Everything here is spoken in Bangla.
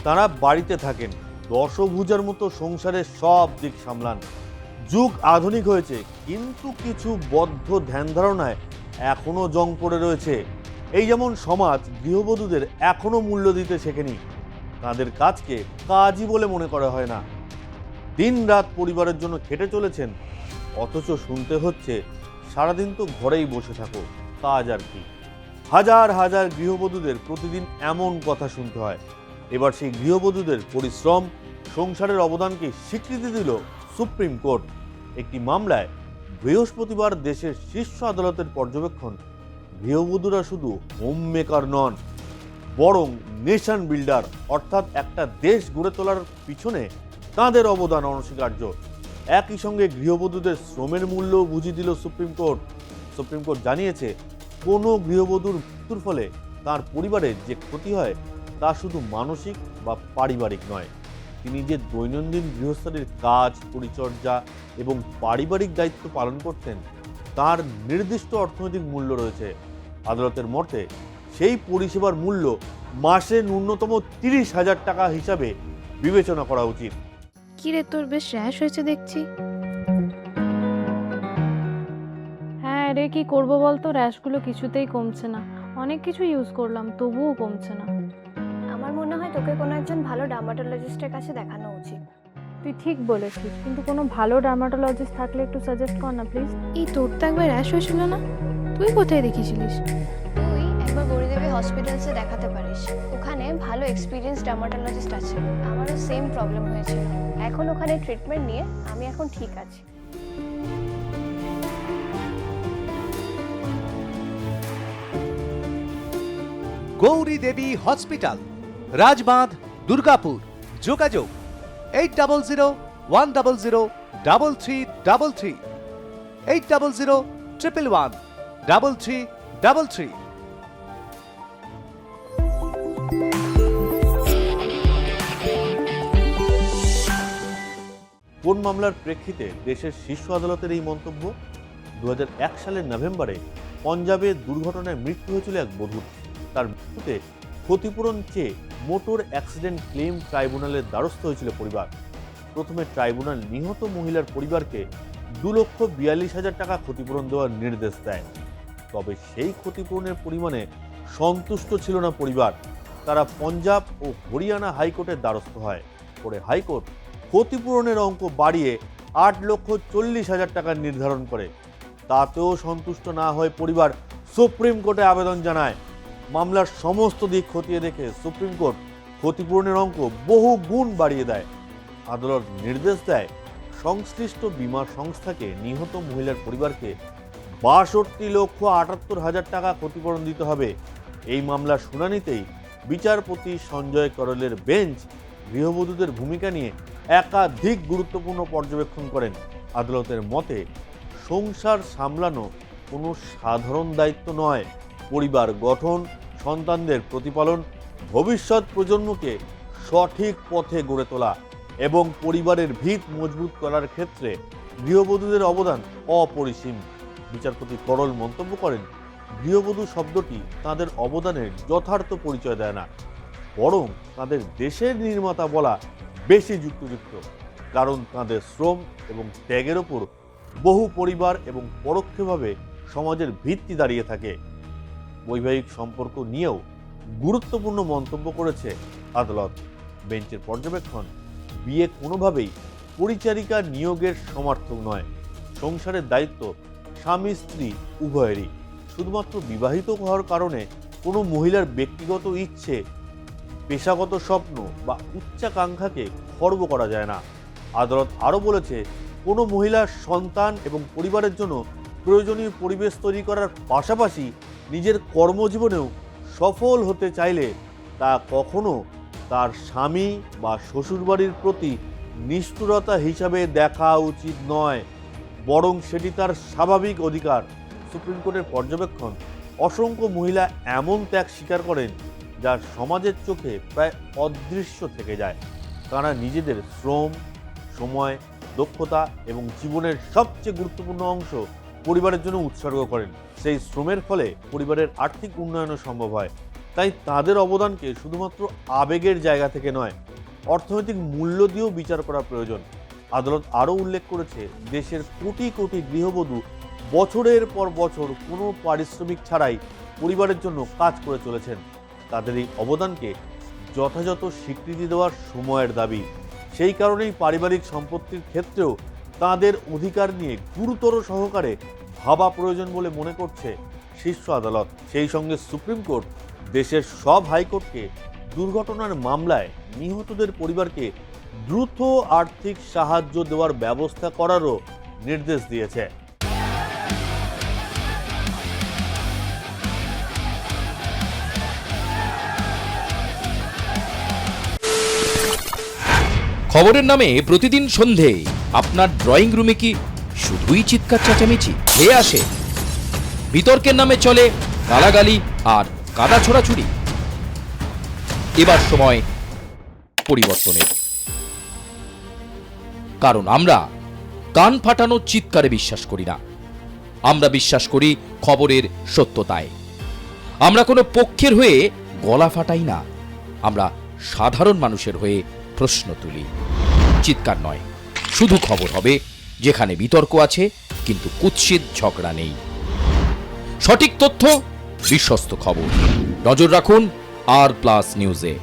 তারা বাড়িতে থাকেন, দশভুজার মতো সংসারের সব দিক সামলান। যুগ আধুনিক হয়েছে, কিন্তু কিছু বদ্ধ ধ্যান ধারণায় এখনো জং পড়ে রয়েছে। এই যেমন সমাজ গৃহবধূদের এখনো মূল্য দিতে শেখেনি, তাদের কাজকে কাজই বলে মনে করা হয় না। দিন রাত পরিবারের জন্য খেটে চলেছেন, অথচ শুনতে হচ্ছে সারাদিন তো ঘরেই বসে থাকো, কাজ আর কি। হাজার হাজার গৃহবধূদের প্রতিদিন এমন কথা শুনতে হয়। এবার সেই গৃহবধূদের পরিশ্রম, সংসারের অবদানকে স্বীকৃতি দিল সুপ্রিম কোর্ট। একটি মামলায় বৃহস্পতিবার দেশের শীর্ষ আদালতের পর্যবেক্ষণ, গৃহবধূরা শুধু হোম মেকার নন, বরং নেশন বিল্ডার, অর্থাৎ একটা দেশ গড়ে তোলার পিছনে তাঁদের অবদান অনস্বীকার্য। একই সঙ্গে গৃহবধূদের শ্রমের মূল্য বুঝিয়ে দিল সুপ্রিম কোর্ট। সুপ্রিম কোর্ট জানিয়েছে, কোনো গৃহবধূর মৃত্যুর ফলে তার পরিবারের যে ক্ষতি হয় তা শুধু মানসিক বা পারিবারিক নয়, তিনি যে দৈনন্দিন গৃহস্থালির কাজ, পরিচর্যা এবং পারিবারিক দায়িত্ব পালন করতেন তার নির্দিষ্ট অর্থনৈতিক মূল্য রয়েছে। আদালতের মতে সেই পরিষেবার মূল্য মাসে ন্যূনতম 30,000 টাকা হিসাবে বিবেচনা করা উচিত। কিরে, তোর বেশ র্যাশ হয়েছে দেখছি। হ্যাঁ রে, কি করবো বলতো, র্যাশগুলো কিছুতেই কমছে না। অনেক কিছু ইউজ করলাম, তবুও কমছে না। আমার মনে হয় তোকে কোনো একজন ভালো ডার্মাটোলজিস্টের কাছে দেখানো উচিত। তুই ঠিক বলেছিস, কিন্তু কোনো ভালো ডার্মাটোলজিস্ট থাকলে একটু সাজেস্ট কর না প্লিজ। এই তোর তো একবার র্যাশ হয়েছিল না? তুই কোথায় দেখিয়েছিলিস? তুই একবার গৌরীদেবী হসপিটালসে দেখাতে পারিস, ওখানে ভালো এক্সপিরিয়েন্স ডার্মাটোলজিস্ট আছে। আমারও সেম প্রবলেম হয়েছিল, এখন ওখানে ট্রিটমেন্ট নিয়ে আমি এখন ঠিক আছি। গৌরী দেবী হসপিটাল, রাজবাঁধ, দুর্গাপুর। যোগাযোগ 8001003333, 8011113333। কোন মামলার প্রেক্ষিতে দেশের শীর্ষ আদালতের এই মন্তব্য? 2001 সালের নভেম্বরে পঞ্জাবে দুর্ঘটনায় মৃত্যু হয়েছিল এক বধূর। তার মৃত্যুতে ক্ষতিপূরণ চেয়ে মোটর অ্যাক্সিডেন্ট ক্লেম ট্রাইব্যুনালের দ্বারস্থ হয়েছিল পরিবার। প্রথমে ট্রাইব্যুনাল নিহত মহিলার পরিবারকে 2,42,000 টাকা ক্ষতিপূরণ দেওয়ার নির্দেশ দেয়। তবে সেই ক্ষতিপূরণের পরিমাণে সন্তুষ্ট ছিল না পরিবার। তারা পঞ্জাব ও হরিয়ানা হাইকোর্টের দ্বারস্থ হয়। পরে হাইকোর্ট ক্ষতিপূরণের অঙ্ক বাড়িয়ে 8,40,000 টাকা নির্ধারণ করে। তাতেও সন্তুষ্ট না হয়ে পরিবার সুপ্রিম কোর্টে আবেদন জানায়। মামলার সমস্ত দিক খতিয়ে দেখে সুপ্রিম কোর্ট ক্ষতিপূরণের অঙ্ক বহু গুণ বাড়িয়ে দেয়। আদালত নির্দেশ দেয়, সংশ্লিষ্ট বীমা সংস্থাকে নিহত মহিলার পরিবারকে 62,78,000 টাকা ক্ষতিপূরণ দিতে হবে। এই মামলার শুনানিতেই বিচারপতি সঞ্জয় করলের বেঞ্চ গৃহবধূদের ভূমিকা নিয়ে একাধিক গুরুত্বপূর্ণ পর্যবেক্ষণ করেন। আদালতের মতে, সংসার সামলানো কোনো সাধারণ দায়িত্ব নয়। পরিবার গঠন, সন্তানদের প্রতিপালন, ভবিষ্যৎ প্রজন্মকে সঠিক পথে গড়ে তোলা এবং পরিবারের ভিত মজবুত করার ক্ষেত্রে গৃহবধূদের অবদান অপরিসীম। বিচারপতি করল মন্তব্য করেন, গৃহবধূ শব্দটি তাদের অবদানের যথার্থ পরিচয় দেয় না, বরং তাদের দেশের নির্মাতা বলা বেশি যুক্তিযুক্ত। কারণ তাদের শ্রম এবং ত্যাগের ওপর বহু পরিবার এবং পরোক্ষভাবে সমাজের ভিত্তি দাঁড়িয়ে থাকে। বৈবাহিক সম্পর্ক নিয়েও গুরুত্বপূর্ণ মন্তব্য করেছে আদালত। বেঞ্চের পর্যবেক্ষণ, বিয়ে কোনোভাবেই পরিচারিকা নিয়োগের সমর্থক নয়। সংসারের দায়িত্ব স্বামী স্ত্রী উভয়েরই। শুধুমাত্র বিবাহিত হওয়ার কারণে কোনো মহিলার ব্যক্তিগত ইচ্ছে, পেশাগত স্বপ্ন বা উচ্চাকাঙ্ক্ষাকে খর্ব করা যায় না। আদালত আরও বলেছে, কোনো মহিলার সন্তান এবং পরিবারের জন্য প্রয়োজনীয় পরিবেশ তৈরি করার পাশাপাশি নিজের কর্মজীবনেও সফল হতে চাইলে তা কখনো তার স্বামী বা শ্বশুরবাড়ির প্রতি নিষ্ঠুরতা হিসাবে দেখা উচিত নয়, বরং সেটি তার স্বাভাবিক অধিকার। সুপ্রিম কোর্টের পর্যবেক্ষণ, অসংখ্য মহিলা এমন ত্যাগ স্বীকার করেন যা সমাজের চোখে প্রায় অদৃশ্য থেকে যায়। তারা নিজেদের শ্রম, সময়, দক্ষতা এবং জীবনের সবচেয়ে গুরুত্বপূর্ণ অংশ পরিবারের জন্য উৎসর্গ করেন। সেই শ্রমের ফলে পরিবারের আর্থিক উন্নয়নও সম্ভব হয়। তাই তাদের অবদানকে শুধুমাত্র আবেগের জায়গা থেকে নয়, অর্থনৈতিক মূল্য দিয়েও বিচার করা প্রয়োজন। আদালত আরও উল্লেখ করেছে, দেশের কোটি কোটি গৃহবধূ বছরের পর বছর কোনো পারিশ্রমিক ছাড়াই পরিবারের জন্য কাজ করে চলেছেন। তাদের এই অবদানকে যথাযথ স্বীকৃতি দেওয়ার সময়ের দাবি। সেই কারণেই পারিবারিক সম্পত্তির ক্ষেত্রেও তাদের অধিকার নিয়ে গুরুতর সহকারে ভাবা প্রয়োজন বলে মনে করছে শীর্ষ আদালত। সেই সঙ্গে সুপ্রিম কোর্ট দেশের সব হাইকোর্টকে দুর্ঘটনার মামলায় নিহতদের পরিবারকে দ্রুত আর্থিক সাহায্য দেওয়ার ব্যবস্থা করারও নির্দেশ দিয়েছে। খবরের নামে প্রতিদিন সন্ধে আপনার ড্রয়িং রুমে কি শুধুই চিৎকার চেঁচামেচি খেয়ে আসে? বিতর্কের নামে চলে গালাগালি আর কাদা ছোড়াছুড়ি। এবার সময় পরিবর্তনের, কারণ আমরা কান ফাটানো চিৎকারে বিশ্বাস করি না। আমরা বিশ্বাস করি খবরের সত্যতায়। আমরা কোনো পক্ষের হয়ে গলা ফাটাই না, আমরা সাধারণ মানুষের হয়ে প্রশ্ন তুলি। চিৎকার নয়, শুধু খবর হবে যেখানে বিতর্ক আছে কিন্তু কুৎসিত ঝগড়া নেই। সঠিক তথ্য, বিশ্বস্ত খবর। নজর রাখুন আর প্লাস নিউজে।